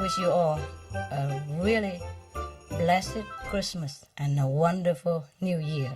wish you all a really blessed Christmas and a wonderful New Year.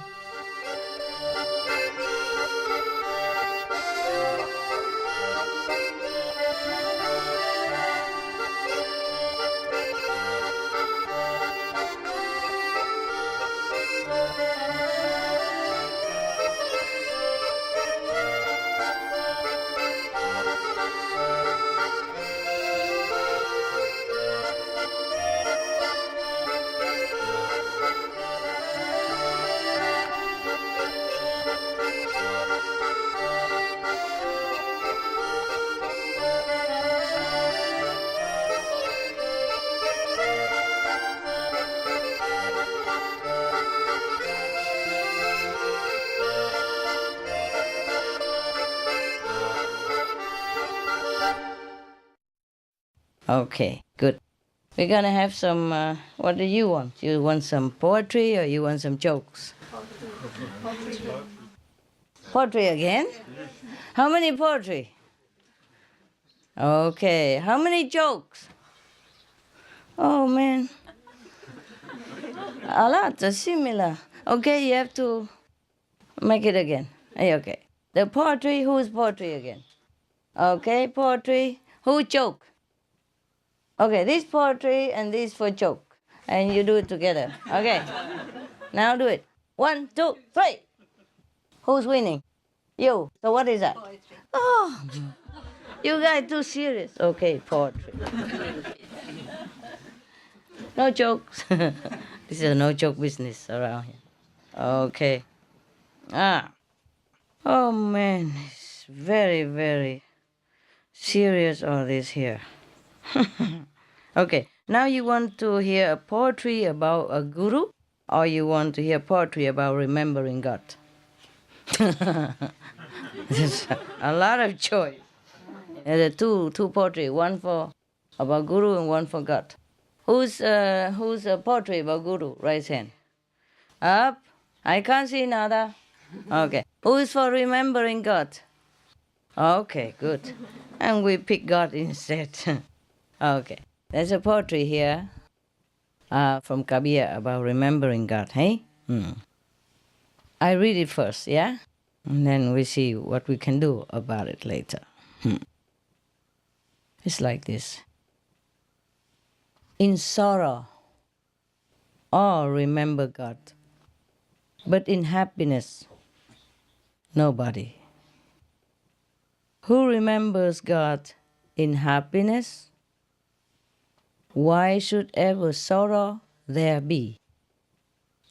Okay, good. We're going to have some, what do you want? You want some poetry or you want some jokes? Poetry again? How many poetry? Okay, how many jokes? Oh man, a lot, similar. Okay, you have to make it again. Okay, the poetry, who's poetry again? Okay, poetry, who joke? Okay, this poetry and this for joke. And you do it together. Okay. Now do it. 1, 2, 3. Who's winning? You. So what is that? Poetry. Oh, you guys too serious. Okay, poetry. No jokes. This is a no joke business around here. Okay. Oh man, it's very, very serious all this here. Okay, now you want to hear a poetry about a guru, or you want to hear poetry about remembering God? There's a lot of choice. There are two poetry, one for about guru and one for God. Who's a poetry about guru? Raise hand. Up. I can't see nada. Okay. Who is for remembering God? Okay, good. And we pick God instead. Okay. There's a poetry here from Kabir about remembering God, hey? I read it first, yeah? And then we see what we can do about it later. It's like this. In sorrow, all remember God. But in happiness, nobody. Who remembers God in happiness? Why should ever sorrow there be?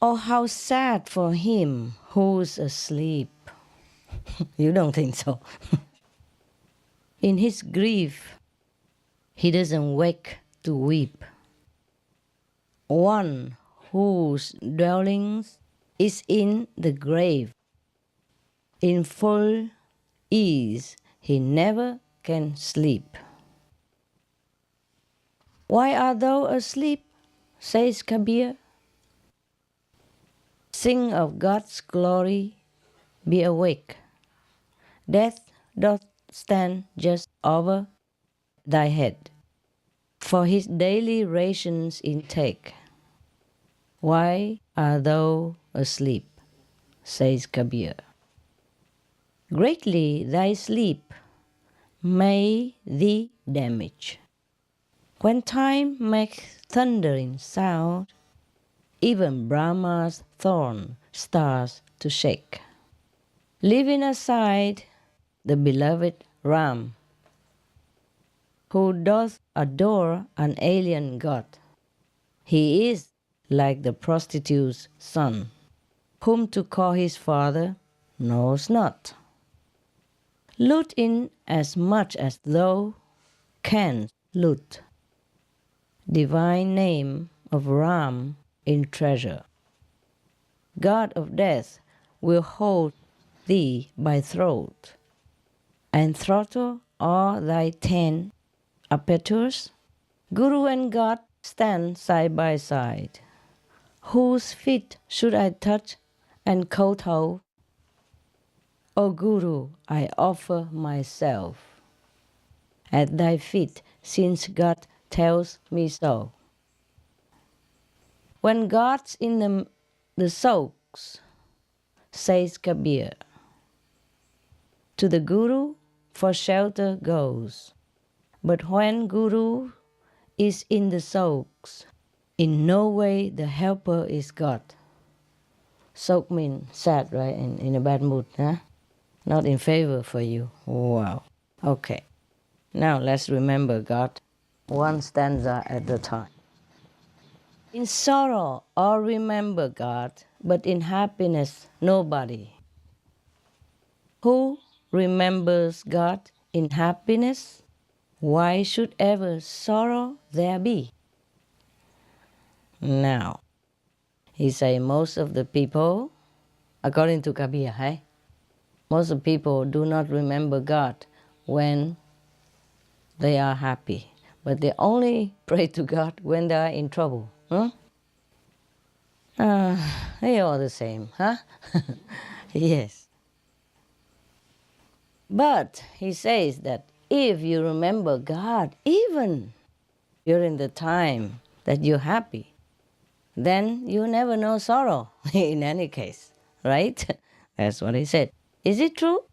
Oh, how sad for him who's asleep. You don't think so? In his grief, he doesn't wake to weep. One whose dwellings is in the grave. In full ease, he never can sleep. Why art thou asleep? Says Kabir. Sing of God's glory, be awake. Death doth stand just over thy head, for his daily rations intake. Why art thou asleep? Says Kabir. Greatly thy sleep may thee damage. When time makes thundering sound, even Brahma's thorn starts to shake. Leaving aside the beloved Ram, who doth adore an alien god, he is like the prostitute's son, whom to call his father knows not. Loot in as much as thou canst loot. Divine name of Ram in treasure. God of death will hold thee by throat, and throttle all thy 10 apertures. Guru and God stand side by side. Whose feet should I touch and kowtow? O Guru, I offer myself at thy feet, since God tells me so. When God's in the souks, says Kabir, to the Guru for shelter goes. But when Guru is in the souks, in no way the helper is God. Soak means sad, right? In a bad mood, huh? Not in favor for you. Wow. Okay. Now let's remember God, one stanza at a time. In sorrow, all remember God, but in happiness, nobody. Who remembers God in happiness? Why should ever sorrow there be? Now, he say most of the people, according to Kabir, hey? Most of the people do not remember God when they are happy, but they only pray to God when they are in trouble. Huh? They are all the same, huh? Yes. But he says that if you remember God, even during the time that you're happy, then you never know sorrow in any case, right? That's what he said. Is it true?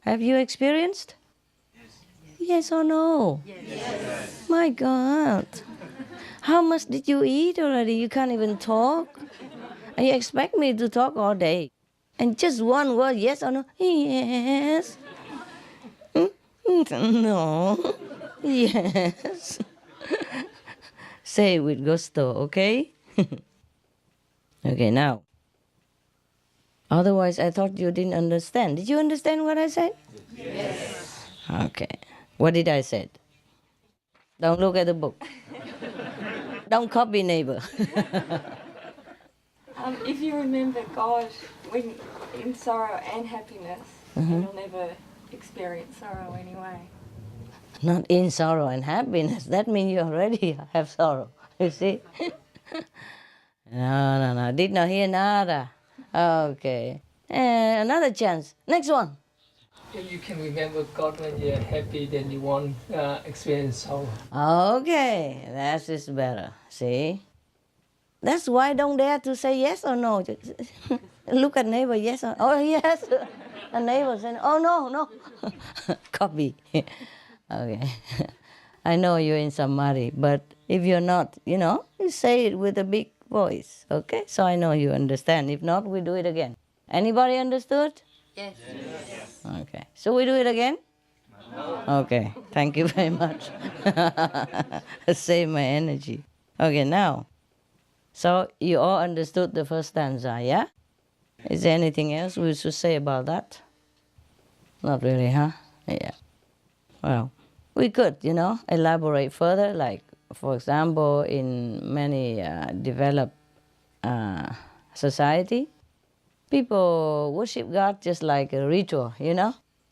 Have you experienced? Yes or no? Yes. My God. How much did you eat already? You can't even talk. And you expect me to talk all day. And just one word, yes or no? Yes. No. Yes. Say it with gusto, okay? Okay, now. Otherwise, I thought you didn't understand. Did you understand what I said? Yes. Okay. What did I say? Don't look at the book. Don't copy neighbor. If you remember God when in sorrow and happiness, you'll never experience sorrow anyway. Not in sorrow and happiness. That means you already have sorrow. You see? No. Did not hear nada. Okay. Another chance. Next one. If you can remember God when you're happy, then you won't experience sorrow. Okay, that is better. See? That's why don't dare to say yes or no. Just look at neighbor, yes or oh yes. A neighbor saying, oh no. Copy. Okay. I know you're in Samadhi, but if you're not, you say it with a big voice, okay? So I know you understand. If not, we do it again. Anybody understood? Yes. Okay. So we do it again? No. Okay. Thank you very much. Save my energy. Okay, now. So you all understood the first stanza, yeah? Is there anything else we should say about that? Not really, huh? Yeah. Well, we could, elaborate further, like, for example, in many developed society, people worship God just like a ritual,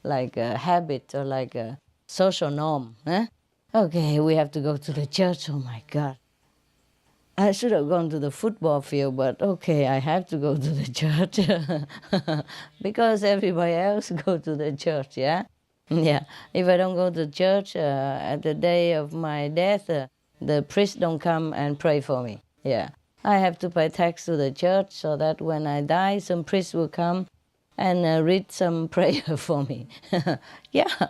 like a habit or like a social norm. Eh? Okay, we have to go to the church, oh my God. I should have gone to the football field, but okay, I have to go to the church because everybody else go to the church, yeah? Yeah, if I don't go to church at the day of my death, the priest don't come and pray for me, yeah. I have to pay tax to the church so that when I die, some priest will come and read some prayer for me. Yeah,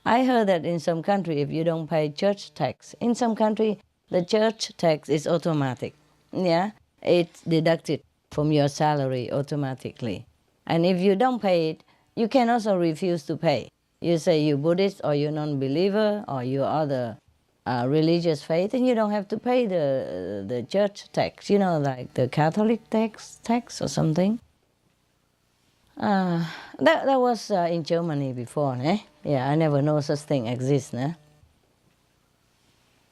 I heard that in some country, if you don't pay church tax, in some country, the church tax is automatic. Yeah, it's deducted from your salary automatically. And if you don't pay it, you can also refuse to pay. You say you're Buddhist or you're non-believer or you are the religious faith, and you don't have to pay the church tax, like the Catholic tax or something. That was in Germany before, eh? Yeah, I never know such thing exists, eh?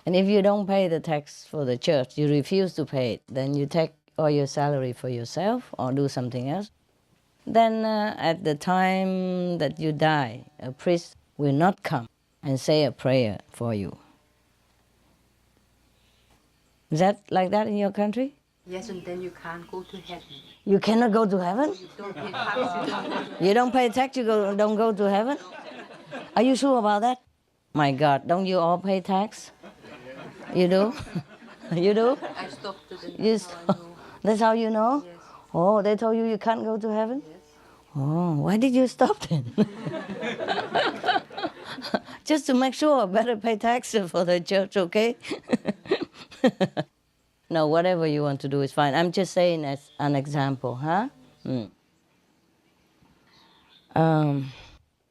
And if you don't pay the tax for the church, you refuse to pay it, then you take all your salary for yourself or do something else. Then at the time that you die, a priest will not come and say a prayer for you. Is that like that in your country? Yes, and then you can't go to heaven. You cannot go to heaven? You don't pay tax. You don't pay tax, you don't go to heaven? Are you sure about that? My God, don't you all pay tax? You do? You do? I stopped it and You that's how I know. That's how you know? Yes. Oh, they told you can't go to heaven? Yes. Oh, why did you stop then? Just to make sure, better pay taxes for the church, okay? No, whatever you want to do is fine. I'm just saying as an example, huh?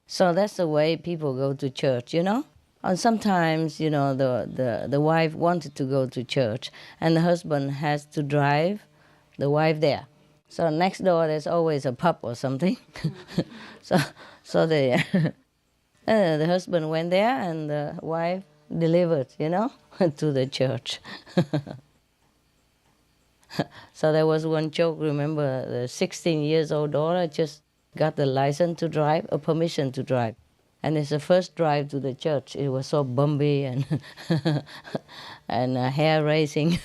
So that's the way people go to church, you know? And sometimes, you know, the wife wanted to go to church and the husband has to drive the wife there. So next door there's always a pub or something. so the husband went there and the wife delivered, you know, to the church. So there was one joke, remember, the 16 years old daughter just got the license to drive, a permission to drive. And it's the first drive to the church. It was so bumpy and and hair raising.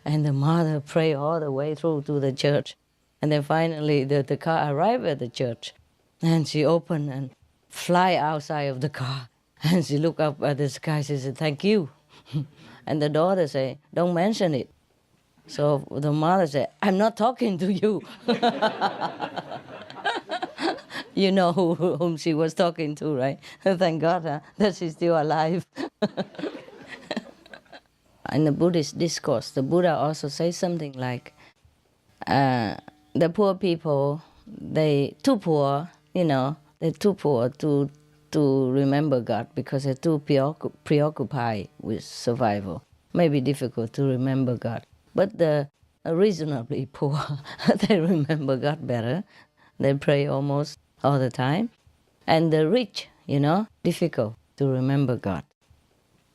And the mother prayed all the way through to the church. And then finally the car arrived at the church. And she opened and fly outside of the car. And she looked up at the sky, she said, "Thank you." And the daughter said, "Don't mention it." So the mother said, "I'm not talking to you." You know whom she was talking to, right? Thank God that she's still alive. In the Buddhist discourse, the Buddha also says something like, the poor people, they too poor, you know, they're too poor to remember God because they're too preoccupied with survival. Maybe difficult to remember God. But the reasonably poor, they remember God better. They pray almost all the time. And the rich, you know, difficult to remember God.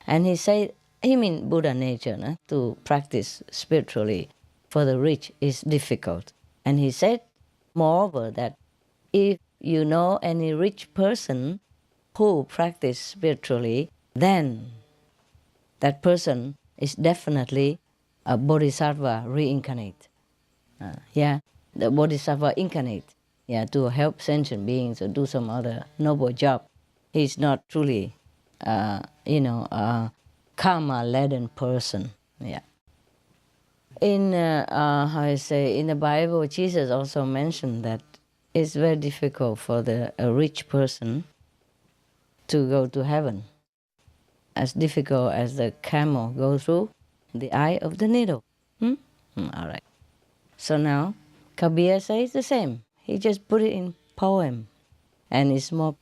And he said, he mean Buddha nature, no? To practice spiritually for the rich is difficult. And he said, moreover, that if you know any rich person who practice spiritually, then that person is definitely a bodhisattva reincarnate. The bodhisattva incarnate, to help sentient beings or do some other noble job. He's not truly, a karma-laden person. Yeah. In in the Bible, Jesus also mentioned that it's very difficult for a rich person to go to heaven. As difficult as the camel goes through the eye of the needle. All right. So now, Kabir says the same. He just put it in poem, and it's more,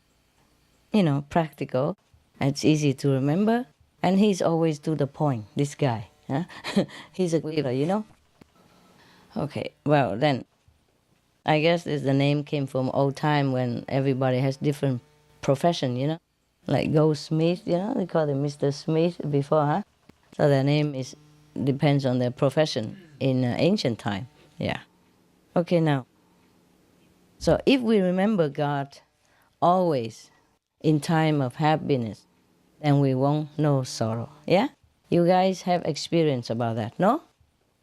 practical. It's easy to remember, and he's always to the point. This guy, huh? He's a leader, you know. Okay. Well, then, I guess the name came from old time when everybody has different profession, you know, like goldsmith. You know, they call them Mr. Smith before, huh? So their name depends on their profession in ancient time. Yeah. Okay, now. So if we remember God always in time of happiness, then we won't know sorrow. Yeah? You guys have experience about that, no?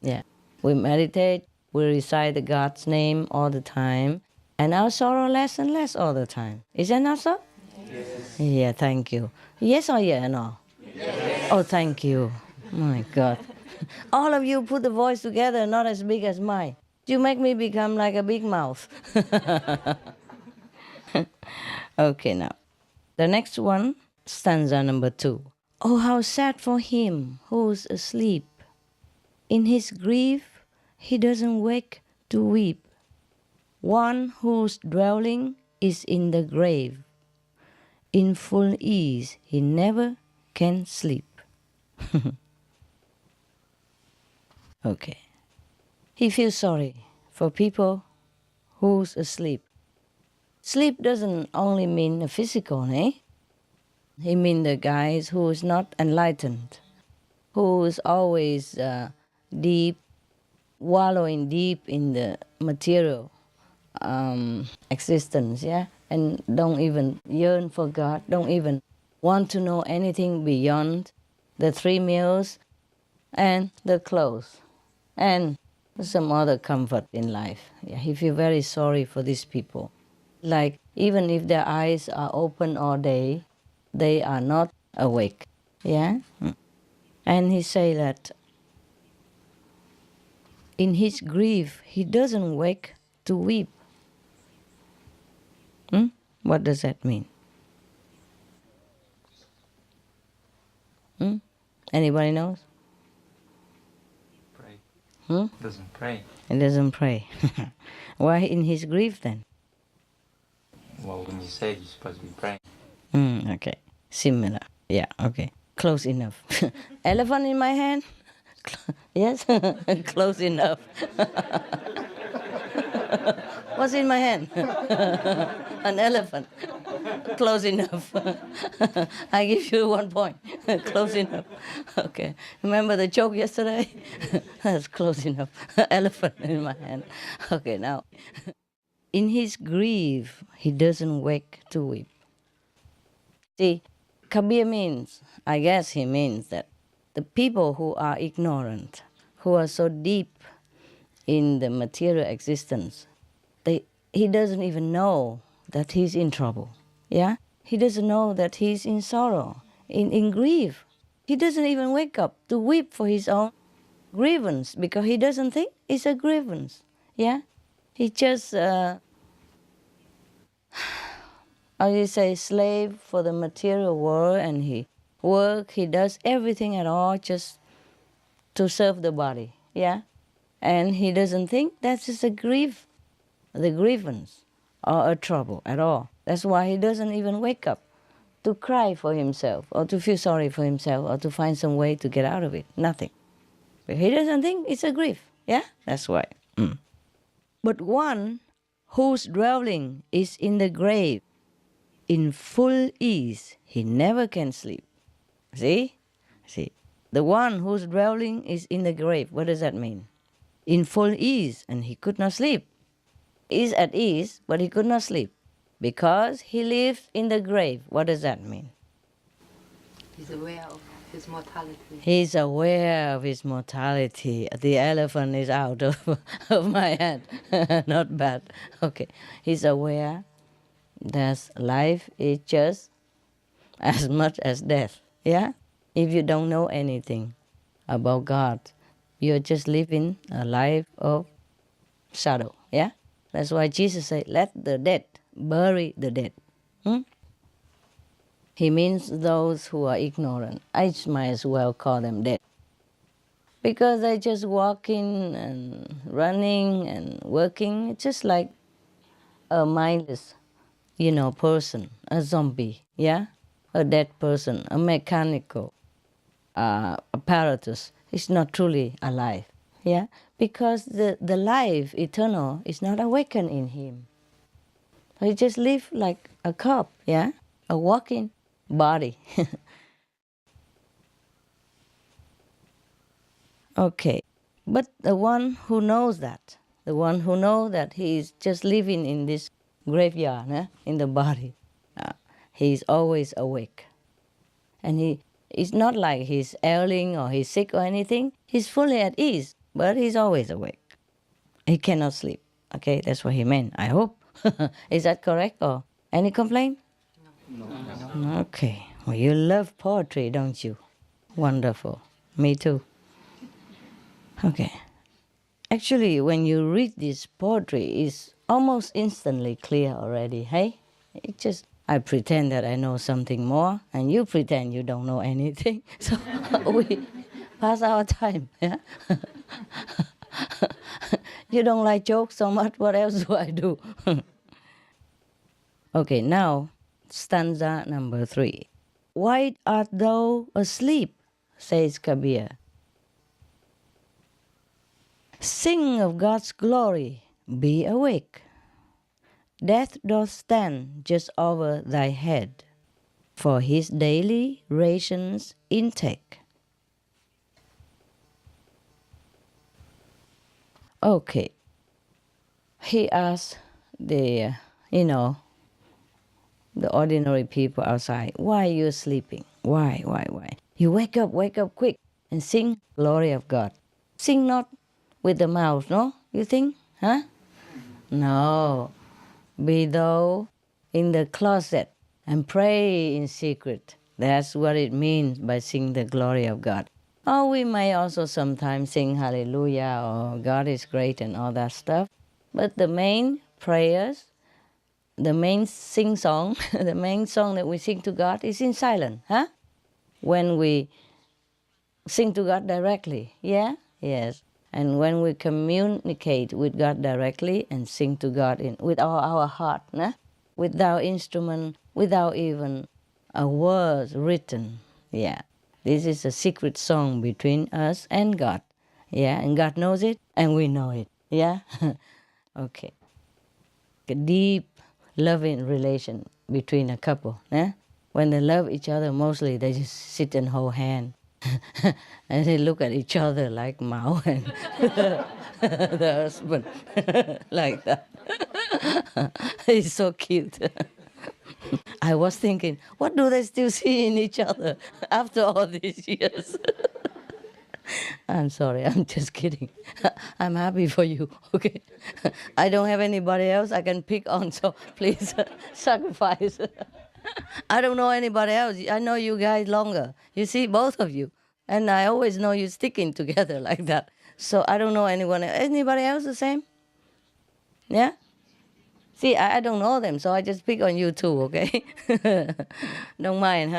Yeah. We meditate, we recite the God's name all the time, and our sorrow less and less all the time. Is that not so? Yes. Yeah, thank you. Yes or yeah, no? Yes. Oh, thank you. My God. All of you put the voice together, not as big as mine. You make me become like a big mouth. Okay, now. The next one, stanza number 2. Oh, how sad for him who's asleep. In his grief, he doesn't wake to weep. One whose dwelling is in the grave. In full ease, he never can sleep. Okay. He feels sorry for people who's asleep. Sleep doesn't only mean the physical, eh? He means the guys who is not enlightened, who is always wallowing deep in the material existence, yeah? And don't even yearn for God, don't even want to know anything beyond the 3 meals and the clothes and some other comfort in life. Yeah, he feels very sorry for these people. Like, even if their eyes are open all day, they are not awake. Yeah? And he say that in his grief, he doesn't wake to weep. What does that mean? Anybody knows? Pray. Doesn't pray. He doesn't pray. Why in his grief then? Well, when you say it, you're supposed to be praying. Okay. Similar. Yeah, okay. Close enough. Elephant in my hand? Yes? Close enough. What's in my hand? An elephant. Close enough. I give you 1 point. Close enough. Okay. Remember the joke yesterday? That's close enough. Elephant in my hand. Okay, now. In his grief, he doesn't wake to weep. See, Kabir means, I guess he means that the people who are ignorant, who are so deep in the material existence, he doesn't even know that he's in trouble. Yeah? He doesn't know that he's in sorrow, in grief. He doesn't even wake up to weep for his own grievance because he doesn't think it's a grievance. Yeah? He just, how do you say, slave for the material world, and he does everything at all just to serve the body. Yeah? And he doesn't think that's just a grief, the grievance or a trouble at all. That's why he doesn't even wake up to cry for himself or to feel sorry for himself or to find some way to get out of it. Nothing. But he doesn't think it's a grief. Yeah? That's why. But one whose dwelling is in the grave, in full ease, he never can sleep. See? See. The one whose dwelling is in the grave, what does that mean? In full ease, and he could not sleep. Is at ease, but he could not sleep. Because he lives in the grave. What does that mean? He's aware of his mortality. He's aware of his mortality. The elephant is out of my hand. Not bad. Okay. He's aware that life is just as much as death. Yeah? If you don't know anything about God, you're just living a life of shadow. Yeah? That's why Jesus said, let the dead bury the dead. He means those who are ignorant. I might as well call them dead. Because they just walking and running and working, just like a mindless, person, a zombie, yeah? A dead person, a mechanical apparatus is not truly alive, yeah? Because the life eternal is not awakened in him. He just live like a corpse, yeah? A walking body. Okay. But the one who knows that, he is just living in this graveyard, in the body, he is always awake. And it's not like he's ailing or he's sick or anything. He's fully at ease, but he's always awake. He cannot sleep. Okay, that's what he meant, I hope. Is that correct or any complaint? No. Okay. Well, you love poetry, don't you? Wonderful. Me too. Okay. Actually, when you read this poetry, it's almost instantly clear already, hey? It just, I pretend that I know something more, and you pretend you don't know anything. So we pass our time, yeah? You don't like jokes so much, what else do I do? Okay, now, stanza number 3. Why art thou asleep, says Kabir. Sing of God's glory, be awake. Death doth stand just over thy head, for his daily rations intake. Okay. He asked the ordinary people outside, why are you sleeping? Why? You wake up quick and sing glory of God. Sing not with the mouth, no? You think? Huh? No. Be thou in the closet and pray in secret. That's what it means by sing the glory of God. Or we may also sometimes sing hallelujah or God is great and all that stuff. But the main prayers, the main sing song, the main song that we sing to God is in silence, huh? When we sing to God directly, yeah? Yes. And when we communicate with God directly and sing to God with our heart, nah? Without instrument, without even a word written, yeah. This is a secret song between us and God, yeah? And God knows it, and we know it, yeah? Okay. A deep, loving relation between a couple, yeah? When they love each other, mostly they just sit and hold hands. And they look at each other like Mao and the husband, like that. It's so cute. I was thinking, what do they still see in each other after all these years? I'm sorry, I'm just kidding. I'm happy for you, okay? I don't have anybody else I can pick on, so please sacrifice. I don't know anybody else. I know you guys longer. You see, both of you. And I always know you sticking together like that. So I don't know anyone. Anybody else the same? Yeah? See, I don't know them, so I just pick on you too, okay? Don't mind,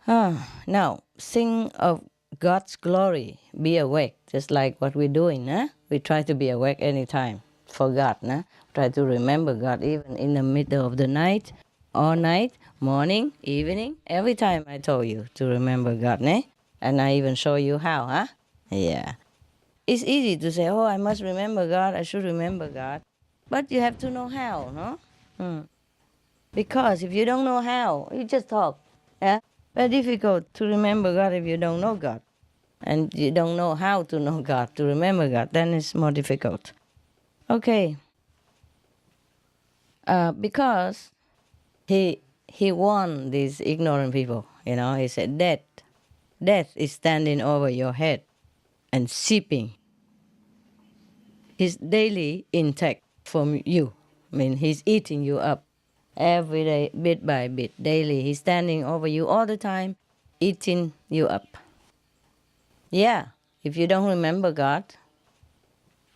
huh? Now, sing of God's glory, be awake, just like what we're doing, huh? We try to be awake anytime for God, huh? Try to remember God even in the middle of the night, all night, morning, evening, every time I told you to remember God, né? And I even show you how, huh? Yeah. It's easy to say, oh, I must remember God, I should remember God. But you have to know how, no? Because if you don't know how, you just talk. Yeah? Very difficult to remember God if you don't know God. And you don't know how to know God, to remember God, then it's more difficult. Okay. Because he warned these ignorant people, you know, he said, death is standing over your head and seeping his daily intake from you. I mean, he's eating you up every day, bit by bit, daily. He's standing over you all the time, eating you up. Yeah, if you don't remember God,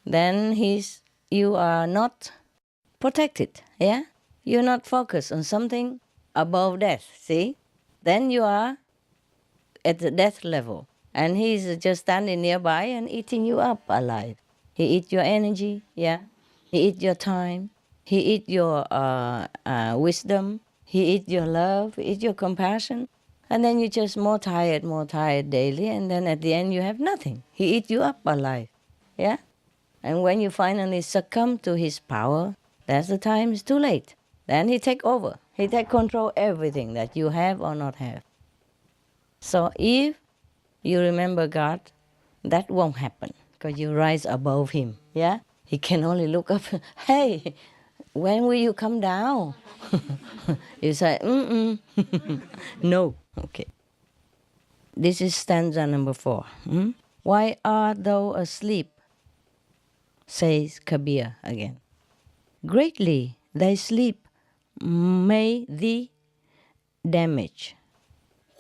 then you are not protected, yeah? You're not focused on something above death, see? Then you are at the death level, and he's just standing nearby and eating you up alive. He eats your energy, yeah? He eats your time. He eats your wisdom. He eats your love. He eats your compassion. And then you're just more tired daily, and then at the end you have nothing. He eats you up alive, yeah? And when you finally succumb to his power, that's the time it's too late. Then he take over. He take control everything that you have or not have. So if you remember God, that won't happen because you rise above him, yeah? He can only look up, hey, when will you come down? You say, no, okay. This is stanza number 4. Why art thou asleep? Says Kabir again. Greatly thy sleep may thee damage.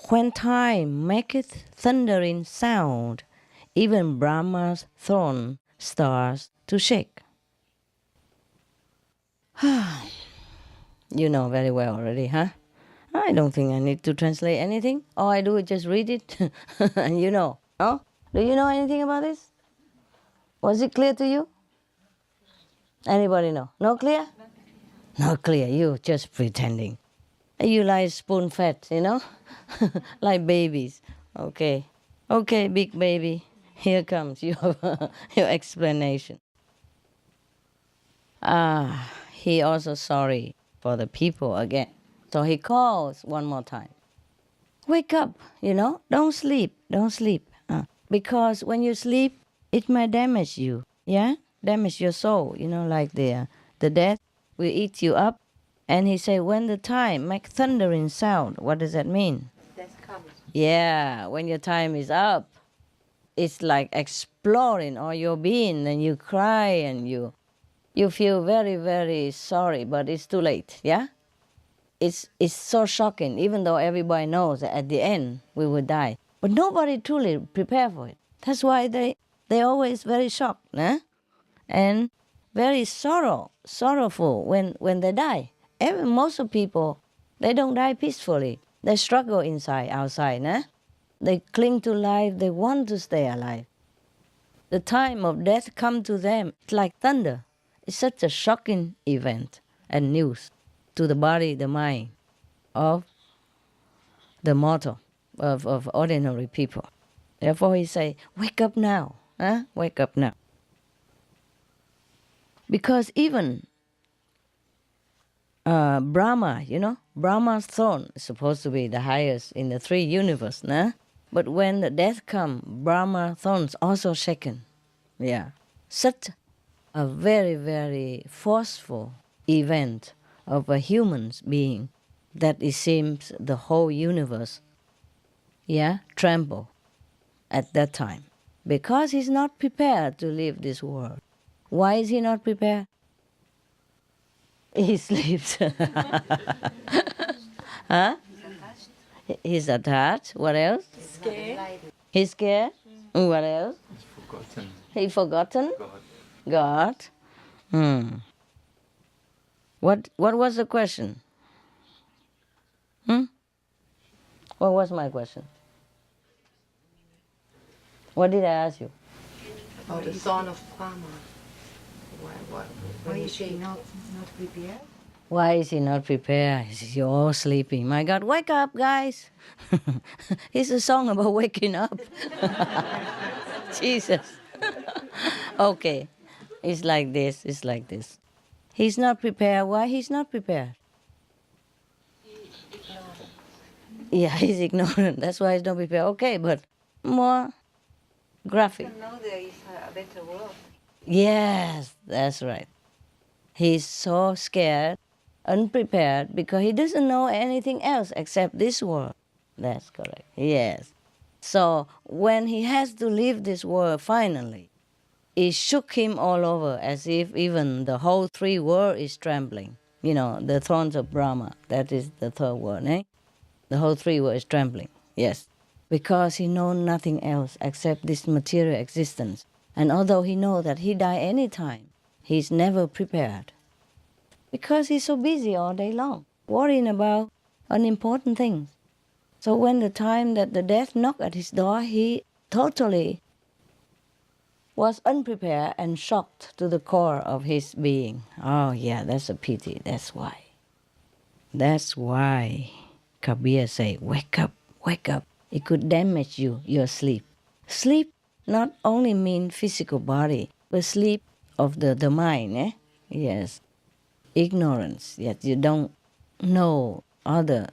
When time maketh thundering sound, even Brahma's throne starts to shake. You know very well already, huh? I don't think I need to translate anything. All I do is just read it, and you know. No? Do you know anything about this? Was it clear to you? Anybody know? No clear? Not clear. You just pretending. You like spoon-fed, you know? Like babies. Okay. Okay, big baby. Here comes your, your explanation. He also sorry for the people again. So he calls one more time. Wake up, you know? Don't sleep. Don't sleep. Because when you sleep, it might damage you. Yeah? Damage your soul. You know, like the death will eat you up. And he said, when the time make thundering sound, what does that mean? Death comes. Yeah, when your time is up, it's like exploring all your being, and you cry and you feel very, very sorry, but it's too late, yeah? It's so shocking, even though everybody knows that at the end we will die. But nobody truly prepare for it. That's why they're always very shocked, and very sorrowful when they die. Most of people, they don't die peacefully. They struggle inside, outside. They cling to life. They want to stay alive. The time of death come to them, it's like thunder. It's such a shocking event and news to the body, the mind of the mortal, of ordinary people. Therefore he say, wake up now, wake up now. Because even Brahma, Brahma's throne is supposed to be the highest in the three universes, but when the death comes, Brahma's throne is also shaken. Yeah. Such a very, very forceful event of a human being that it seems the whole universe, tremble at that time. Because he's not prepared to leave this world. Why is he not prepared? He sleeps. Huh? He's attached. What else? Scared. He's scared. What else? He's forgotten. He forgotten God. God. What was the question? What was my question? What did I ask you? Oh, the son of Brahma. Why is he not prepared? Why is he not prepared? You're all sleeping. My God, wake up, guys. It's a song about waking up. Jesus. Okay. It's like this. He's not prepared. Why he's not prepared? Yeah, he's ignorant. That's why he's not prepared. Okay, but more graphic. Now there is a better world. Yes, that's right. He's so scared, unprepared, because he doesn't know anything else except this world. That's correct. Yes. So when he has to leave this world finally, it shook him all over as if even the whole three world is trembling. The thrones of Brahma, that is the third world, The whole three world is trembling, yes. Because he knows nothing else except this material existence. And although he knows that he die any time, he's never prepared. Because he's so busy all day long, worrying about unimportant things. So when the time that the death knocked at his door, he totally was unprepared and shocked to the core of his being. Oh yeah, that's a pity, that's why. That's why Kabir say, wake up, wake up. It could damage your sleep. Sleep not only mean physical body, but sleep of the mind, Yes. Ignorance, yet you don't know other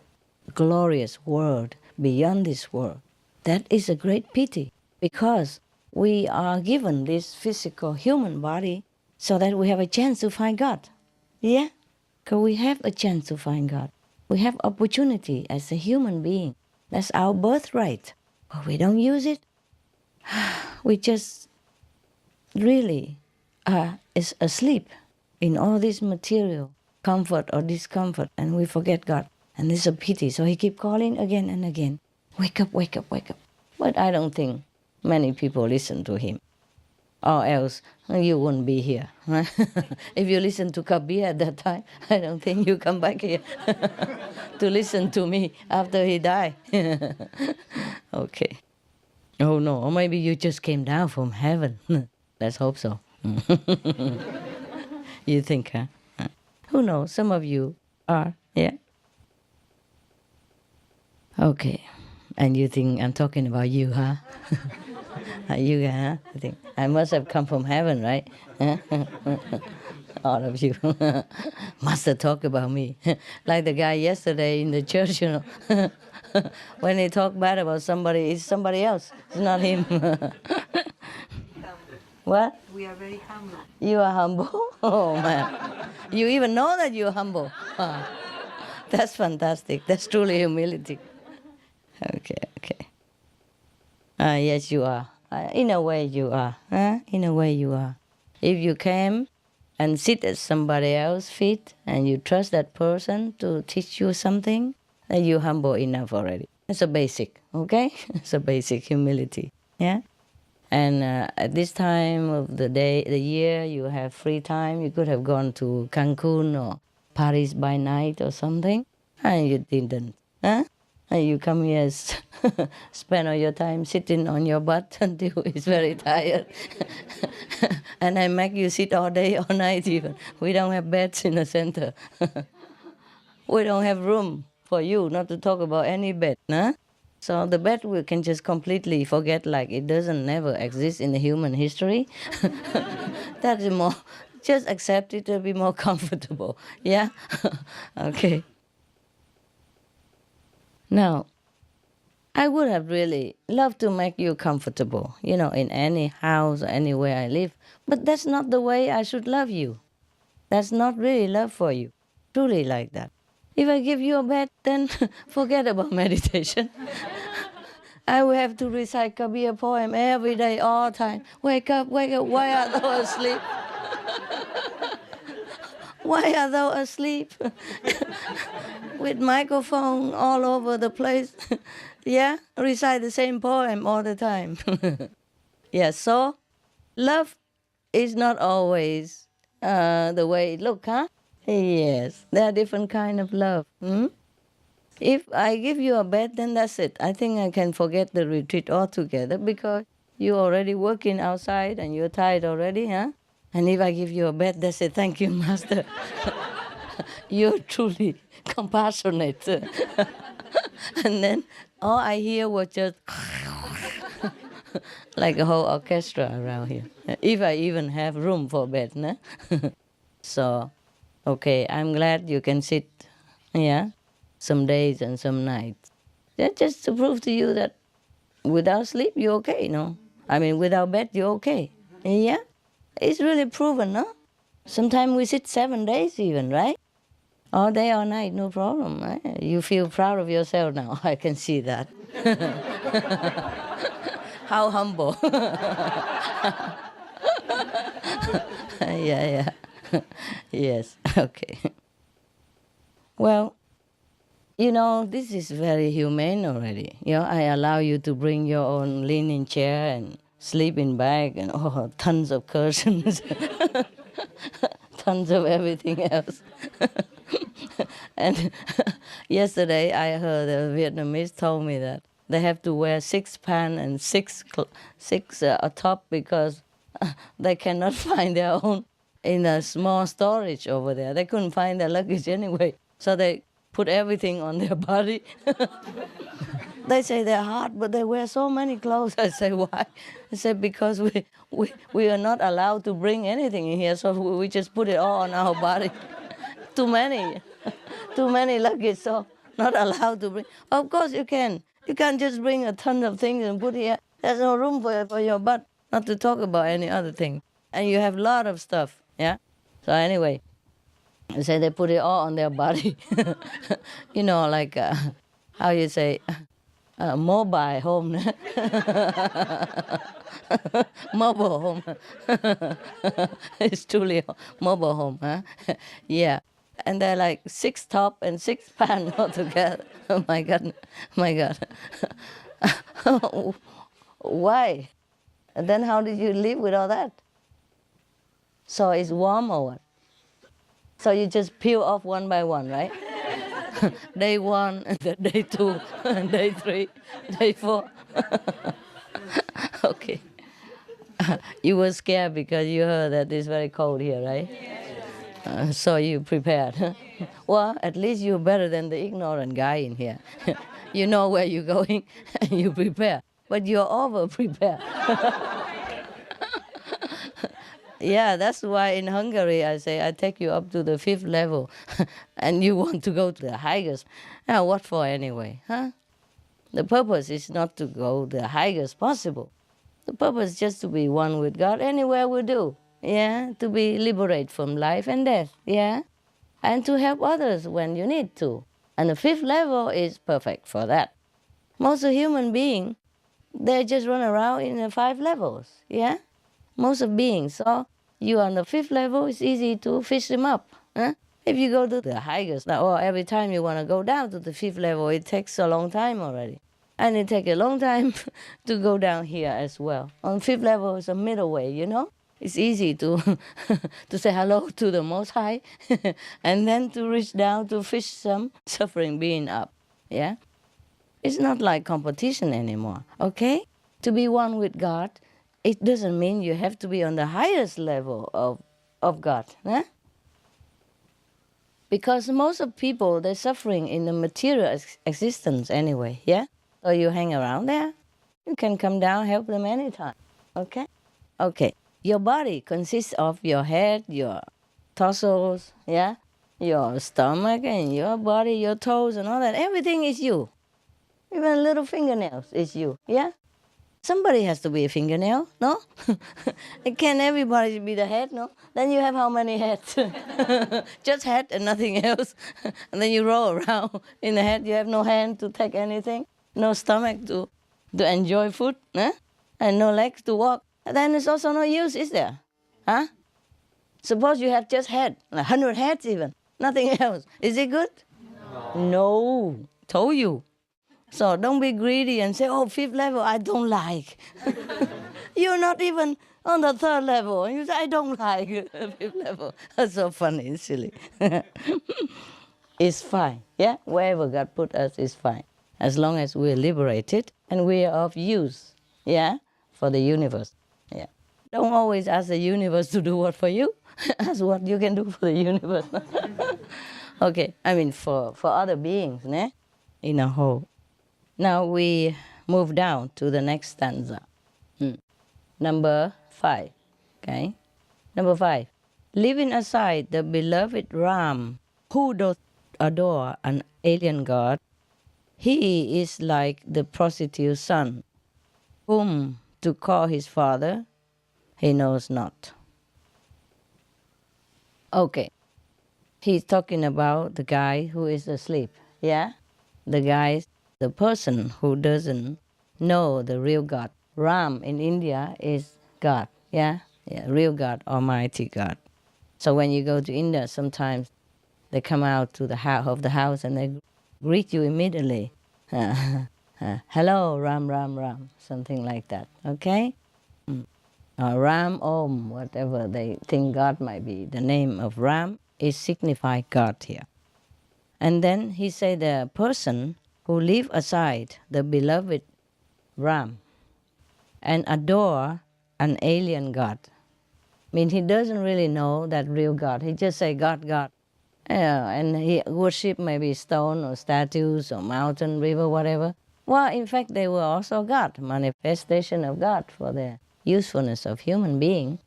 glorious world beyond this world. That is a great pity, because we are given this physical human body so that we have a chance to find God. Yeah? Because we have a chance to find God. We have opportunity as a human being. That's our birthright. But we don't use it. We just really is asleep in all this material comfort or discomfort, and we forget God. And it's a pity. So he keep calling again and again, wake up, wake up, wake up. But I don't think many people listen to him. Or else you wouldn't be here. Right? If you listen to Kabir at that time, I don't think you come back here to listen to me after he died. Okay. Oh no, or maybe you just came down from heaven. Let's hope so. You think, huh? Who knows? Some of you are, yeah? Okay. And you think I'm talking about you, huh? You, huh? I think I must have come from heaven, right? All of you must have talked about me. Like the guy yesterday in the church, when he talk bad about somebody, it's somebody else. It's not him. What? We are very humble. You are humble? Oh, man. You even know that you're humble. Wow. That's fantastic. That's truly humility. Okay. Yes, you are. In a way, you are. In a way, you are. If you came and sit at somebody else's feet and you trust that person to teach you something, then you're humble enough already. It's a basic, okay? It's a basic humility, yeah? And at this time of the day, the year, you have free time. You could have gone to Cancun or Paris by night or something, and you didn't, huh? And you come here, spend all your time sitting on your butt until it's very tired. And I make you sit all day, all night even. We don't have beds in the center. We don't have room for you, not to talk about any bed, huh? So the bed we can just completely forget, like it doesn't never exist in the human history. That's more, just accept it to be more comfortable, yeah? Okay. Now, I would have really loved to make you comfortable, in any house or anywhere I live, but that's not the way I should love you. That's not really love for you, truly like that. If I give you a bed, then forget about meditation. I will have to recite Kabir poem every day, all the time. Wake up, why art thou asleep? Why art thou asleep? With microphone all over the place. Yeah, recite the same poem all the time. Yeah, so love is not always the way it looks, huh? Yes, there are different kind of love. If I give you a bed, then that's it. I think I can forget the retreat altogether because you're already working outside and you're tired already, huh? And if I give you a bed, that's it. Thank you, Master. You're truly compassionate. And then all I hear was just like a whole orchestra around here. If I even have room for bed, no? So, okay, I'm glad you can sit, yeah, some days and some nights. That's just to prove to you that without sleep, you're okay, no? I mean, without bed, you're okay. Yeah? It's really proven, no? Sometimes we sit 7 days even, right? All day, all night, no problem. Right? You feel proud of yourself now. I can see that. How humble. Yeah. Yes, okay. Well, this is very humane already. I allow you to bring your own leaning chair and sleeping bag and tons of cushions, tons of everything else. And yesterday I heard a Vietnamese told me that they have to wear 6 pants and six top because they cannot find their own in a small storage over there. They couldn't find their luggage anyway, so they put everything on their body. They say they're hot, but they wear so many clothes. I say, why? I said, because we are not allowed to bring anything in here, so we just put it all on our body. Too many luggage, so not allowed to bring. Of course you can. You can't just bring a ton of things and put here. There's no room for your butt, not to talk about any other thing. And you have a lot of stuff, yeah? So anyway, they say they put it all on their body. Like, how you say, mobile home. Mobile home. It's truly a mobile home, huh? Yeah. And they're like 6 top and 6 pants altogether. Oh my God. Why? And then how did you live with all that? So it's warm or what? So you just peel off one by one, right? Day 1, and then day 2, and day 3, day 4. Okay. You were scared because you heard that it's very cold here, right? So you prepared. Well, at least you're better than the ignorant guy in here. You know where you're going and you prepare. But you're over-prepared. Yeah, that's why in Hungary I say I take you up to the 5th level and you want to go to the highest. Now, what for anyway, huh? The purpose is not to go the highest possible. The purpose is just to be one with God anywhere we do, yeah? To be liberated from life and death, yeah? And to help others when you need to. And the 5th level is perfect for that. Most of human beings, they just run around in the 5 levels, yeah? Most of beings. So you on the 5th level, it's easy to fish them up, huh? If you go to the highest, or every time you want to go down to the fifth level, it takes a long time already. And it takes a long time to go down here as well. On fifth level is a middle way, you know? It's easy to to say hello to the Most High and then to reach down to fish some suffering being up. Yeah? It's not like competition anymore, okay? To be one with God, it doesn't mean you have to be on the highest level of God. Eh? Because most of people, they're suffering in the material existence anyway, yeah? So you hang around there, you can come down, help them anytime, okay? Okay, your body consists of your head, your torsos, yeah? Your stomach and your body, your toes and all that. Everything is you. Even little fingernails is you, yeah? Somebody has to be a fingernail, no? Can everybody be the head, no? Then you have how many heads? Just head and nothing else. And then you roll around in the head. You have no hand to take anything, no stomach to enjoy food, eh? And no legs to walk. Then it's also no use, is there? Huh? Suppose you have just head, 100 heads even, nothing else. Is it good? No. Told you. So don't be greedy and say, oh, fifth level, I don't like. You're not even on the third level. You say, I don't like fifth level. That's so funny and silly. It's fine. Yeah? Wherever God put us is fine. As long as we're liberated and we are of use. Yeah? For the universe. Yeah. Don't always ask the universe to do what for you. Ask what you can do for the universe. Okay. I mean, for other beings, né? In a whole. Now we move down to the next stanza. Number 5. Okay? Number 5. Leaving aside the beloved Ram, who doth adore an alien god, he is like the prostitute's son, whom to call his father he knows not. Okay. He's talking about the guy who is asleep. Yeah? The person who doesn't know the real God. Ram in India is God, yeah? Yeah, real God, Almighty God. So when you go to India, sometimes they come out to the house and they greet you immediately. Hello, Ram, Ram, Ram, something like that, okay? Ram, Om, whatever they think God might be. The name of Ram is signify God here. And then he said the person who leave aside the beloved Ram and adore an alien God. I mean, he doesn't really know that real God. He just say God, God. Yeah, and he worship maybe stone or statues or mountain, river, whatever. Well, in fact, they were also God, manifestation of God for the usefulness of human being.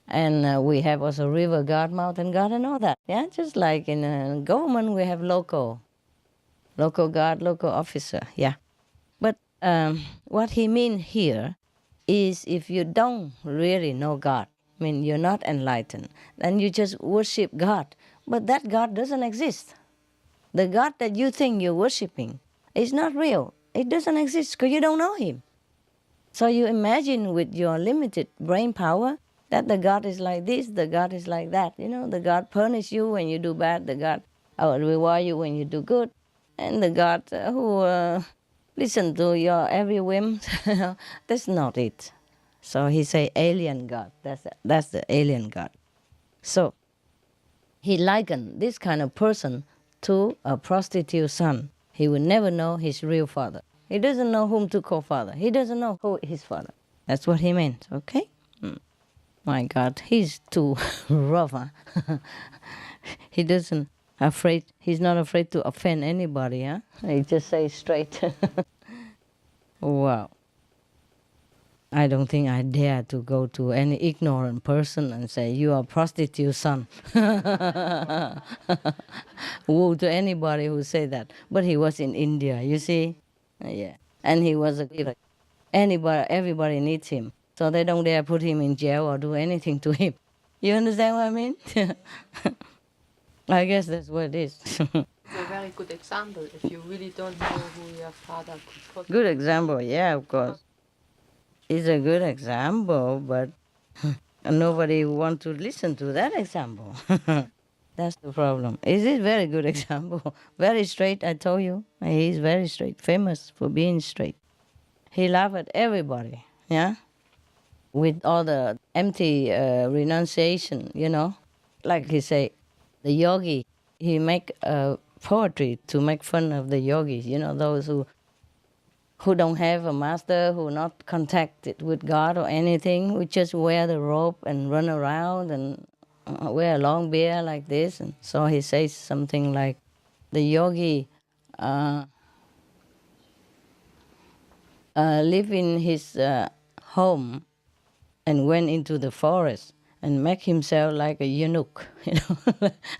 And we have also river God, mountain God, and all that. Yeah, just like in government, we have local God, local officer, yeah. But what he means here is if you don't really know God, I mean, you're not enlightened, then you just worship God. But that God doesn't exist. The God that you think you're worshiping is not real. It doesn't exist because you don't know Him. So you imagine with your limited brain power that the God is like this, the God is like that. You know, the God punish you when you do bad, the God will reward you when you do good. And the God who listen to your every whim, that's not it. So he say alien God. That's the alien God. So he likened this kind of person to a prostitute's son. He will never know his real father. He doesn't know whom to call father. He doesn't know who is his father. That's what he meant, okay? My God, he's too rough, huh? He's not afraid to offend anybody, huh? He just says straight. Wow. I don't think I dare to go to any ignorant person and say, you are a prostitute son. Woe to anybody who say that. But he was in India, you see? Yeah. And he was a leader. Everybody needs him. So they don't dare put him in jail or do anything to him. You understand what I mean? I guess that's what it is. It's a very good example if you really don't know who your father could possibly Good example, yeah, of course. It's a good example, but nobody wants to listen to that example. That's the problem. Is it very good example? Very straight, I told you. He's very straight, famous for being straight. He laughed at everybody, yeah? With all the empty renunciation, Like he say, the yogi, he make poetry to make fun of the yogis, those who don't have a master, who not contacted with God or anything, who just wear the robe and run around and wear a long beard like this. And so he says something like, the yogi live in his home and went into the forest and make himself like a eunuch,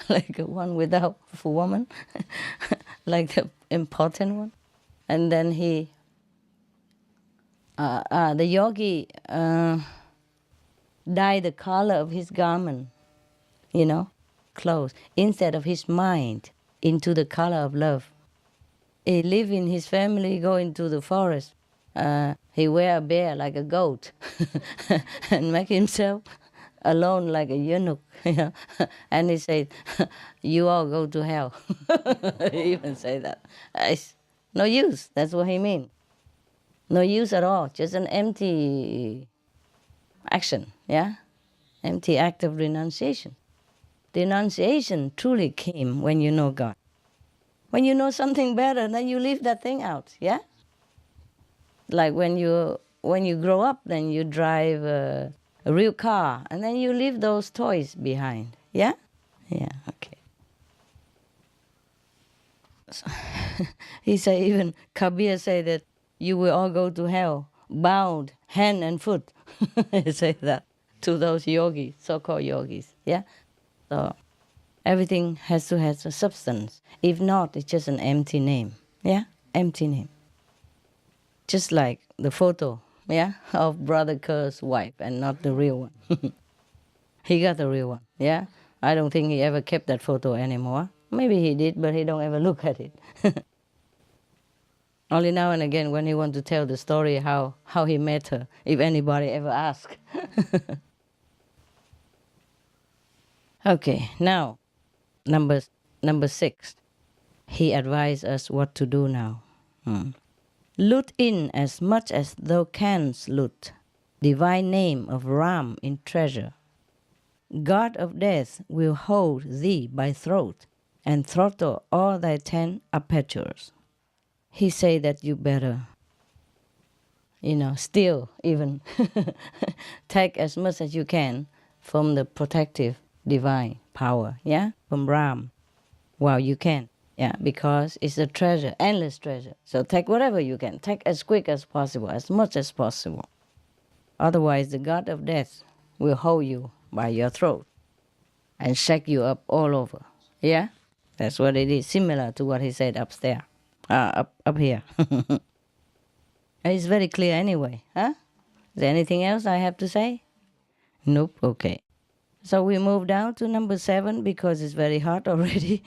like a one without a woman, like the important one. And then the yogi dyed the color of his garment, clothes, instead of his mind into the color of love. He live in his family, go into the forest. He wear a bear like a goat and make himself alone like a eunuch, And he said, you all go to hell. He even say that. It's no use, that's what he mean. No use at all, just an empty action, yeah? Empty act of renunciation. Denunciation truly came when you know God. When you know something better, then you leave that thing out, yeah? Like when you grow up, then you drive a real car, and then you leave those toys behind, yeah? Yeah, okay. So he say, even Kabir say that you will all go to hell, bound hand and foot. He say that to those yogis, so-called yogis, yeah? So everything has to have a substance. If not, it's just an empty name, yeah? Empty name. Just like the photo, yeah, of Brother Kerr's wife and not the real one. He got the real one, yeah? I don't think he ever kept that photo anymore. Maybe he did, but he don't ever look at it. Only now and again when he want to tell the story how he met her, if anybody ever ask. Okay, now, number 6. He advised us what to do now. Loot in as much as thou canst loot, divine name of Ram in treasure. God of death will hold thee by throat and throttle all thy 10 apertures. He say that you better, steal even, take as much as you can from the protective divine power, yeah, from Ram, while you can. Yeah, because it's a treasure, endless treasure. So take whatever you can. Take as quick as possible, as much as possible. Otherwise, the God of death will hold you by your throat and shake you up all over. Yeah? That's what it is, similar to what he said upstairs, up here. It's very clear anyway, huh? Is there anything else I have to say? Nope, okay. So we move down to number 7 because it's very hot already.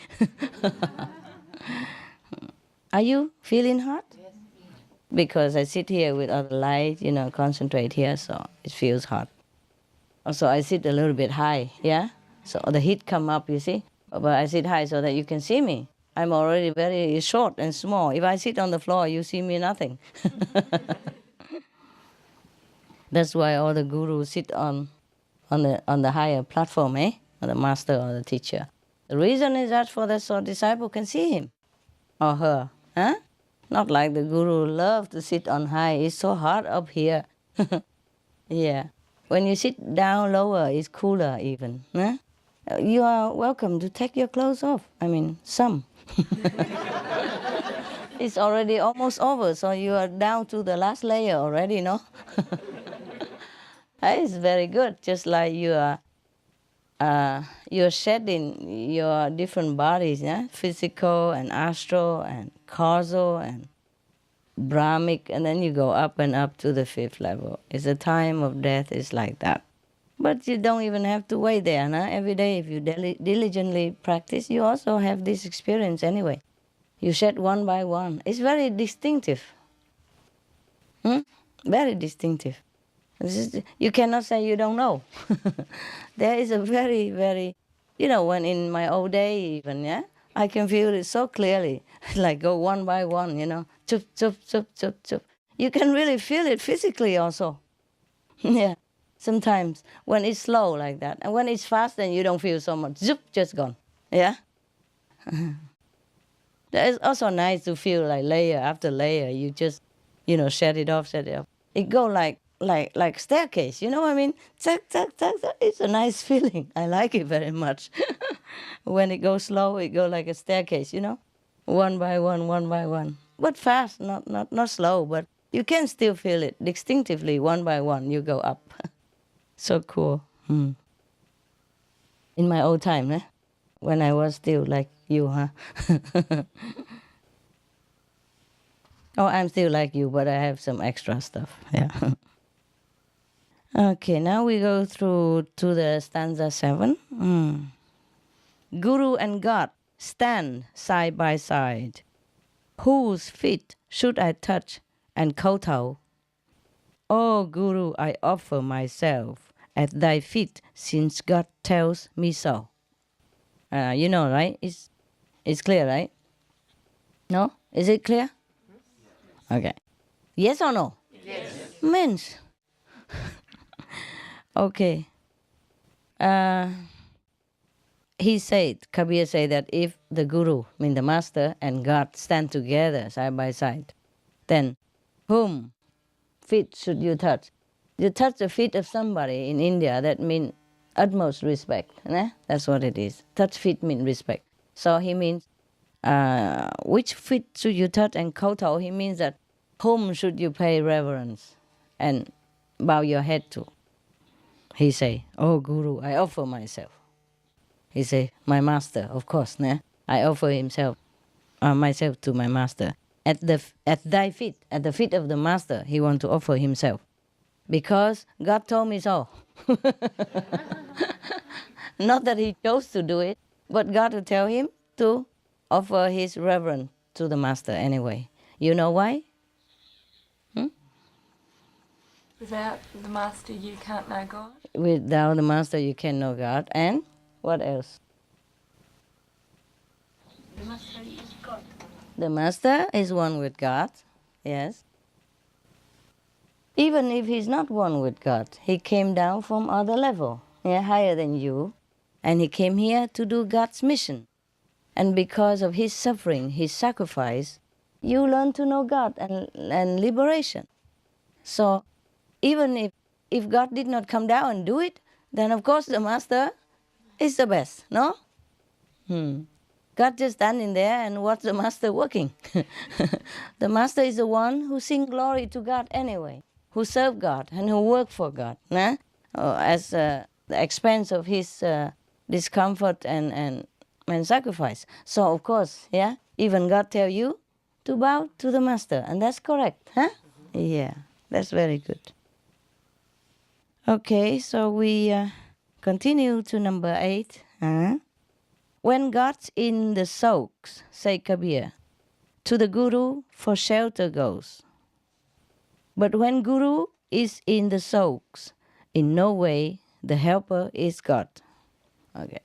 Are you feeling hot? Yes. Because I sit here with all the light, concentrate here, so it feels hot. Also, I sit a little bit high, yeah? So the heat come up, you see? But I sit high so that you can see me. I'm already very short and small. If I sit on the floor, you see me nothing. That's why all the gurus sit on the higher platform, or the master or the teacher. The reason is that for the so disciple can see him or her, huh? Not like the guru love to sit on high. It's so hot up here. Yeah. When you sit down lower, it's cooler even. Huh? You are welcome to take your clothes off. I mean, some. It's already almost over, so you are down to the last layer already, no? It's very good, just like you're shedding your different bodies, yeah? Physical and astral and causal and Brahmic, and then you go up and up to the 5th level. It's a time of death, it's like that. But you don't even have to wait there, no? Every day if you diligently practice, you also have this experience anyway. You shed one by one. It's very distinctive. Very distinctive. You cannot say you don't know. There is a very, very when in my old day even, yeah, I can feel it so clearly, like go one by one, chup, chup, chup, chup, chup. You can really feel it physically also. Yeah, sometimes when it's slow like that. And when it's fast, then you don't feel so much. Zup, just gone. Yeah? It's also nice to feel like layer after layer. You just, shut it off, shut it off. It go like staircase, you know what I mean? Tuck, tuck, tuck, tuck. It's a nice feeling. I like it very much. When it goes slow, it go like a staircase, one by one, one by one. But fast, not slow, but you can still feel it distinctively, one by one, you go up. So cool. In my old time, when I was still like you, huh? Oh, I'm still like you, but I have some extra stuff. Yeah. Okay, now we go through to the stanza 7. Guru and God stand side by side. Whose feet should I touch and kowtow? Oh, Guru, I offer myself at thy feet, since God tells me so. You know, right? It's clear, right? No? Is it clear? Okay. Yes or no? Yes. Means. Okay. Kabir said that if the Guru, the Master, and God stand together side by side, then whom feet should you touch? You touch the feet of somebody in India, that means utmost respect. That's what it is. Touch feet means respect. So he means, which feet should you touch and kowtow? He means that whom should you pay reverence and bow your head to? He say, oh Guru, I offer myself. He say, my master, of course, I offer myself to my master. At thy feet, at the feet of the master, he want to offer himself. Because God told me so. Not that he chose to do it, but God will tell him to offer his reverence to the master anyway. You know why? Without the master, you can't know God. Without the master, you can know God. And what else? The master is God. The master is one with God, yes. Even if he's not one with God, he came down from other level, higher than you, and he came here to do God's mission. And because of his suffering, his sacrifice, you learn to know God and liberation. So even if God did not come down and do it, then of course the master is the best, no? God just standing there and watch the master working. The master is the one who sing glory to God anyway, who serve God and who work for God, as the expense of his discomfort and sacrifice. So of course, even God tell you to bow to the master, and that's correct, huh? Yeah, that's very good. Okay, so we continue to number 8. When God's in the sulks, say Kabir, to the Guru for shelter goes. But when Guru is in the sulks, in no way the helper is God. Okay.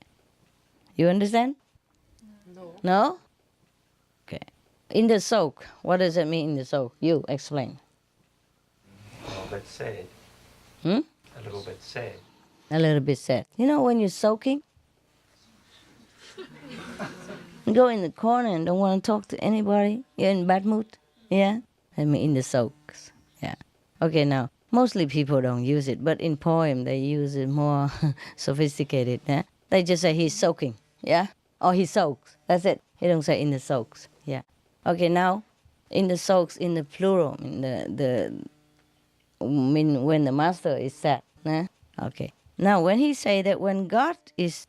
You understand? No. No? Okay. In the sulk, what does it mean in the sulk? You explain. A little bit sad. Hmm? A little bit sad. A little bit sad. You know when you're soaking? You go in the corner and don't want to talk to anybody. You're in bad mood. Yeah? I mean in the sulks. Yeah. Okay, now, mostly people don't use it, but in poem they use it more sophisticated. Yeah? They just say he's soaking. Yeah? Or he soaks. That's it. He don't say in the sulks. Yeah. Okay, now, in the sulks, in the plural, in when the master is sad. Yeah? Okay. Now, when he say that when God is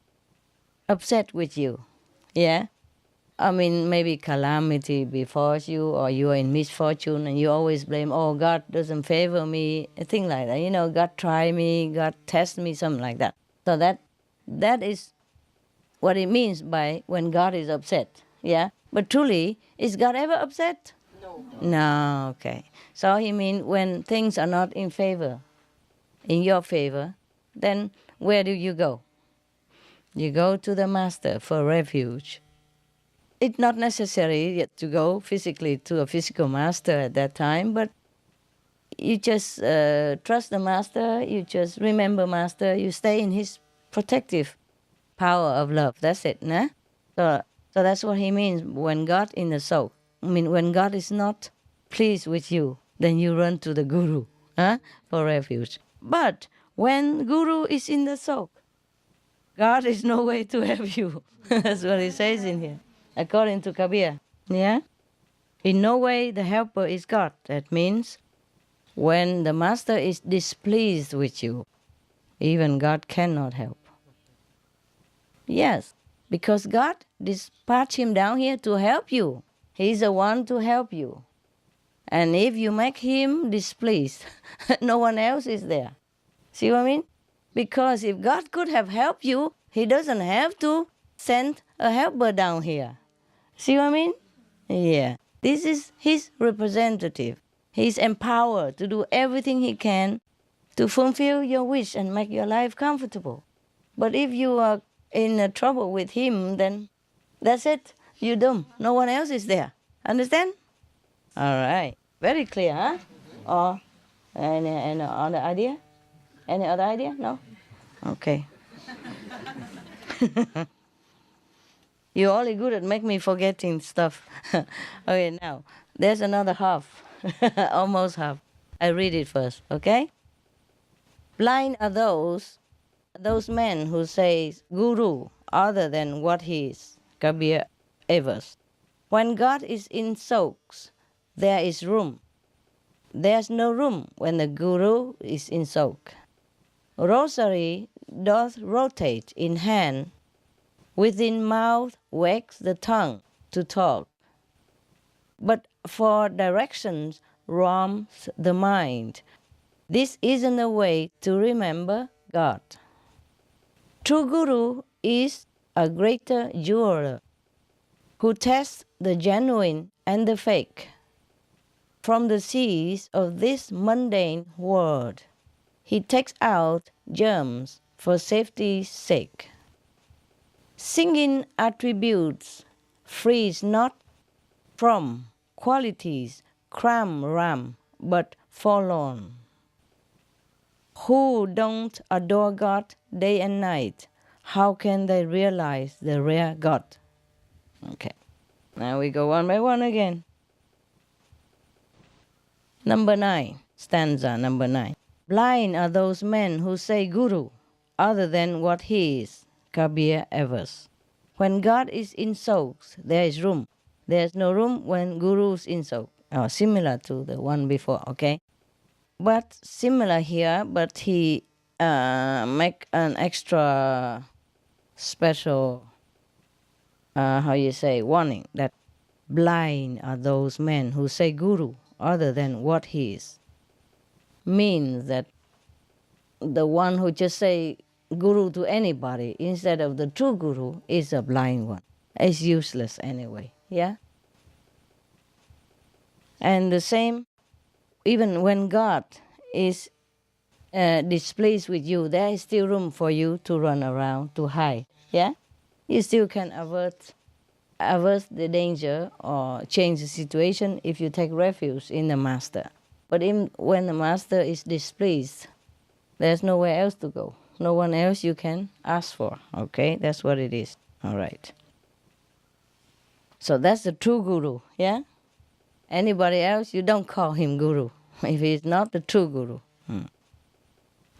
upset with you, yeah, I mean, maybe calamity befalls you or you are in misfortune and you always blame, oh, God doesn't favor me, a thing like that. God try me, God test me, something like that. So that is what it means by when God is upset, yeah? But truly, is God ever upset? No. No, okay. So he means when things are not in favor, in your favor, then where do you go? You go to the master for refuge. It's not necessary yet to go physically to a physical master at that time, but you just trust the master, you just remember master, you stay in his protective power of love. That's it, nah? So that's what he means when God in the soul. I mean, when God is not pleased with you, then you run to the guru, huh? For refuge. But when guru is in the soul, God is no way to help you. That's what he says in here, according to Kabir. Yeah? In no way the helper is God. That means when the master is displeased with you, even God cannot help. Yes, because God dispatched him down here to help you. He's the one to help you. And if you make him displeased, no one else is there. See what I mean? Because if God could have helped you, he doesn't have to send a helper down here. See what I mean? Yeah. This is his representative. He's empowered to do everything he can to fulfill your wish and make your life comfortable. But if you are in trouble with him, then that's it. You're doomed. No one else is there. Understand? All right. Very clear, huh? Or any other idea? Any other idea? No? Okay. You're only good at making me forgetting stuff. Okay, now, there's another half. Almost half. I read it first, okay? Blind are those men who say Guru other than what he is. Kabir Evers. When God is in souls, there is room. There's no room when the Guru is in soul. Rosary doth rotate in hand, within mouth wags the tongue to talk. But for directions roams the mind. This isn't a way to remember God. True Guru is a greater jeweler who tests the genuine and the fake from the seas of this mundane world. He takes out germs for safety's sake. Singing attributes frees not from qualities cram, but forlorn. Who don't adore God day and night, how can they realize the rare God? Okay, now we go one by one again. Number 9, stanza number 9. Blind are those men who say Guru other than what he is. Kabir Evers. When God is in souls, there is room. There's no room when Guru is in soul. Oh, similar to the one before, okay? But similar here, but he make an extra special, warning that blind are those men who say Guru other than what he is. Means that the one who just say Guru to anybody instead of the true Guru is a blind one. It's useless anyway, yeah? And the same, even when God is displeased with you, there is still room for you to run around, to hide, yeah? You still can avert the danger or change the situation if you take refuge in the Master. But when the Master is displeased, there's nowhere else to go. No one else you can ask for, okay? That's what it is, all right. So that's the true Guru, yeah? Anybody else, you don't call him Guru if he's not the true Guru.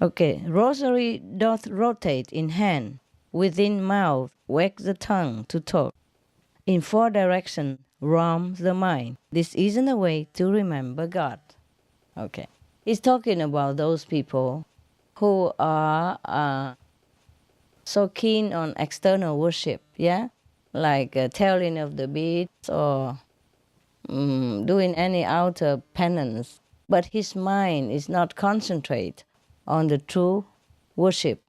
Okay, rosary doth rotate in hand, within mouth wags the tongue to talk. In 4 directions roams the mind. This isn't a way to remember God. Okay, he's talking about those people who are so keen on external worship, yeah? Like telling of the beads or doing any outer penance. But his mind is not concentrate on the true worship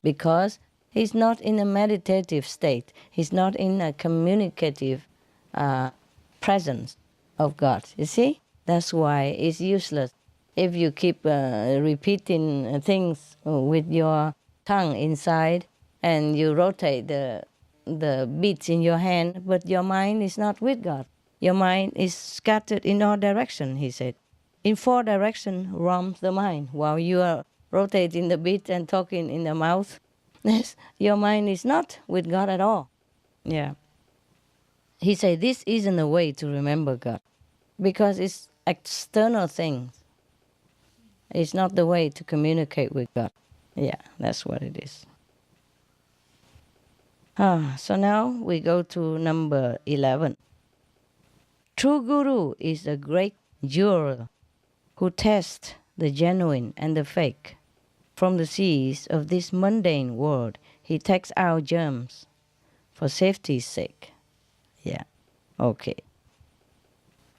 because he's not in a meditative state. He's not in a communicative presence of God. You see? That's why it's useless. If you keep repeating things with your tongue inside, and you rotate the beads in your hand, but your mind is not with God. Your mind is scattered in all directions, he said. In 4 directions roams the mind while you are rotating the beads and talking in the mouth. Yes, your mind is not with God at all. Yeah. He said this isn't a way to remember God because it's external things. It's not the way to communicate with God. Yeah, that's what it is. So now we go to number 11. True Guru is a great jeweler who tests the genuine and the fake. From the seas of this mundane world, he takes out germs for safety's sake. Yeah, okay.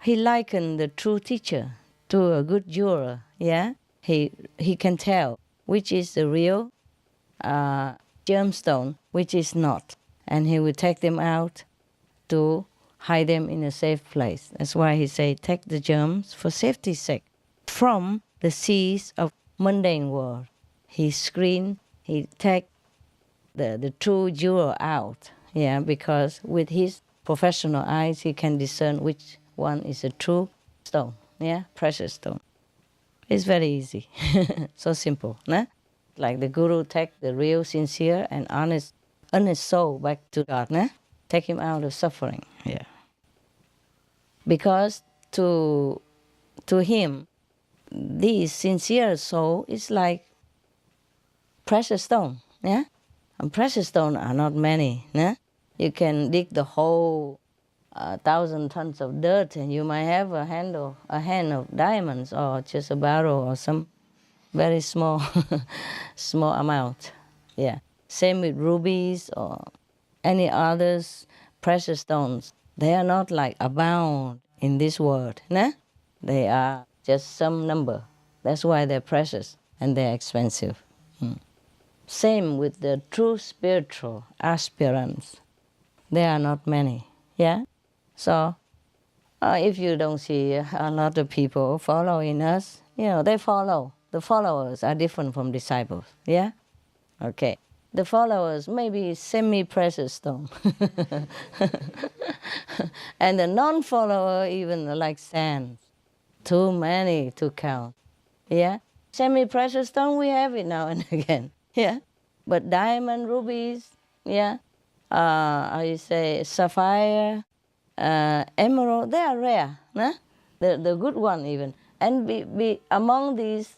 He likened the true teacher to a good jeweler. Yeah, he can tell which is the real gemstone, which is not, and he will take them out to hide them in a safe place. That's why he say, take the germs for safety's sake from the seas of mundane world. He take the true jewel out, yeah, because with his professional eyes he can discern which one is a true stone, yeah, precious stone. It's very easy, so simple, nah? Like the Guru take the real, sincere, and honest soul back to God, nah? Take him out of suffering, yeah. Because to him, this sincere soul is like precious stone, yeah? And precious stones are not many, yeah? You can dig the whole 1,000 tons of dirt and you might have a hand of diamonds or just a barrel or some very small small amount. Yeah. Same with rubies or any others precious stones. They are not like abound in this world. Nah? They are just some number. That's why they're precious and they're expensive. Same with the true spiritual aspirants. There are not many. Yeah? So if you don't see a lot of people following us, they follow. The followers are different from disciples. Yeah? Okay. The followers may be semi-precious stone. And the non-follower even like sand. Too many to count. Yeah? Semi-precious stone, we have it now and again. Yeah? But diamond, rubies, yeah? I say sapphire, emerald, they are rare. Nah? The good one even. And among these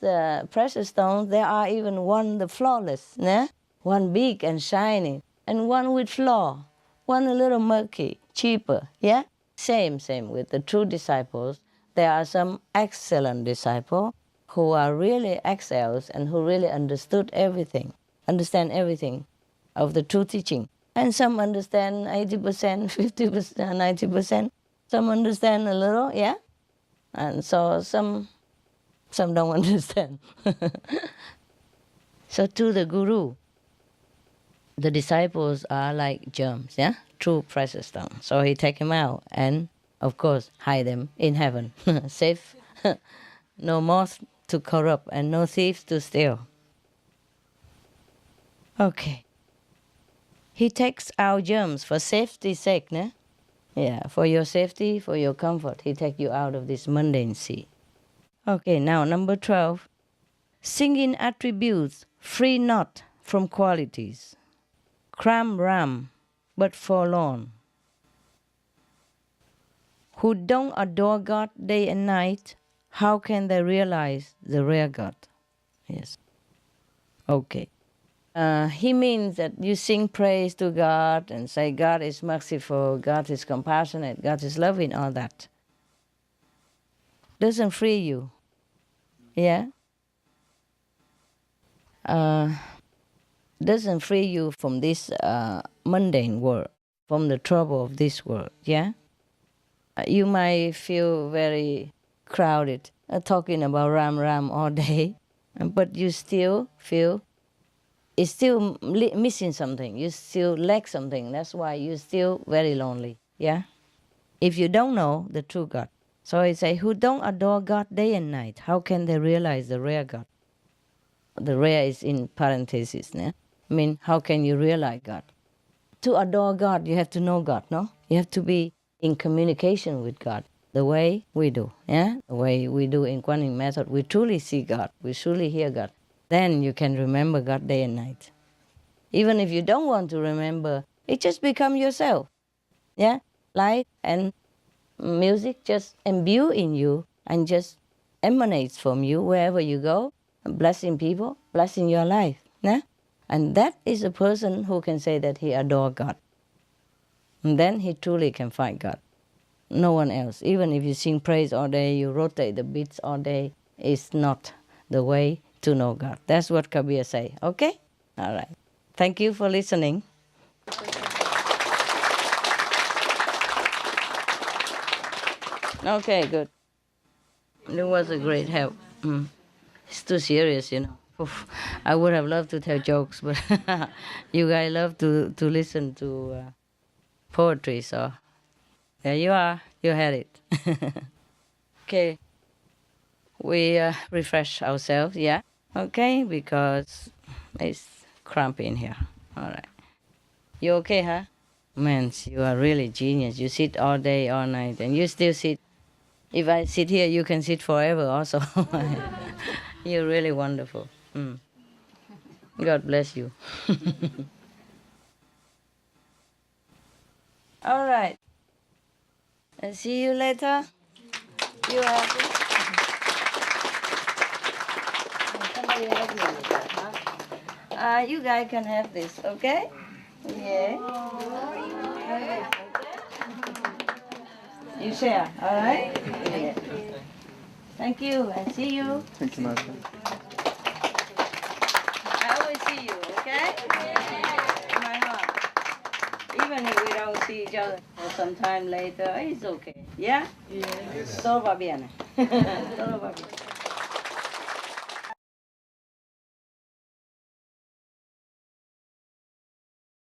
precious stones, there are even one the flawless, nah? One big and shiny, and one with flaw, one a little murky, cheaper, yeah? Same with the true disciples. There are some excellent disciples who are really excels and who really understand everything of the true teaching. And some understand 80%, 50%, 90%. Some understand a little, yeah? And so some don't understand. So to the Guru, the disciples are like germs, yeah? True precious stones. So he take them out and, of course, hide them in heaven. Safe, no moth to corrupt and no thieves to steal. Okay. He takes out germs for safety's sake, né? Yeah, for your safety, for your comfort, he take you out of this mundane sea. Okay, now number 12. Singing attributes, free not from qualities. Cram ram, but forlorn. Who don't adore God day and night, how can they realize the real God? Yes. Okay. He means that you sing praise to God and say God is merciful, God is compassionate, God is loving, all that. Doesn't free you. Yeah? Doesn't free you from this mundane world, from the trouble of this world. Yeah? You might feel very crowded talking about Ram all day, but you still feel it's still missing something. You still lack something. That's why you're still very lonely. Yeah? If you don't know the true God. So he say, who don't adore God day and night, how can they realize the real God? The real is in parentheses. Yeah? I mean, how can you realize God? To adore God, you have to know God, no? You have to be in communication with God, the way we do, yeah? The way we do in Quantum Method, we truly see God, we truly hear God. Then you can remember God day and night. Even if you don't want to remember, it just become yourself, yeah? Light and music just imbue in you and just emanates from you wherever you go, blessing people, blessing your life, yeah? And that is a person who can say that he adore God. And then he truly can find God. No one else. Even if you sing praise all day, you rotate the beats all day, it's not the way to know God. That's what Kabir say. Okay? All right. Thank you for listening. Okay, good. It was a great help. It's too serious, you know. Oof. I would have loved to tell jokes, but you guys love to listen to poetry, so there you are. You had it. Okay. We refresh ourselves, yeah? Okay, because it's crampy in here. All right. You okay, huh? Man, you are really genius. You sit all day, all night, and you still sit. If I sit here, you can sit forever also. You're really wonderful. God bless you. All right. And see you later. You happy? Somebody help me with that, huh? You guys can have this, okay? Yeah. You share, all right? Yeah. Thank you, and see you. Thank you, Master. I always see you, okay? In my heart. Even if we don't see each other for some time later, it's okay. Yeah? Yes. Todo va bien. Todo va bien.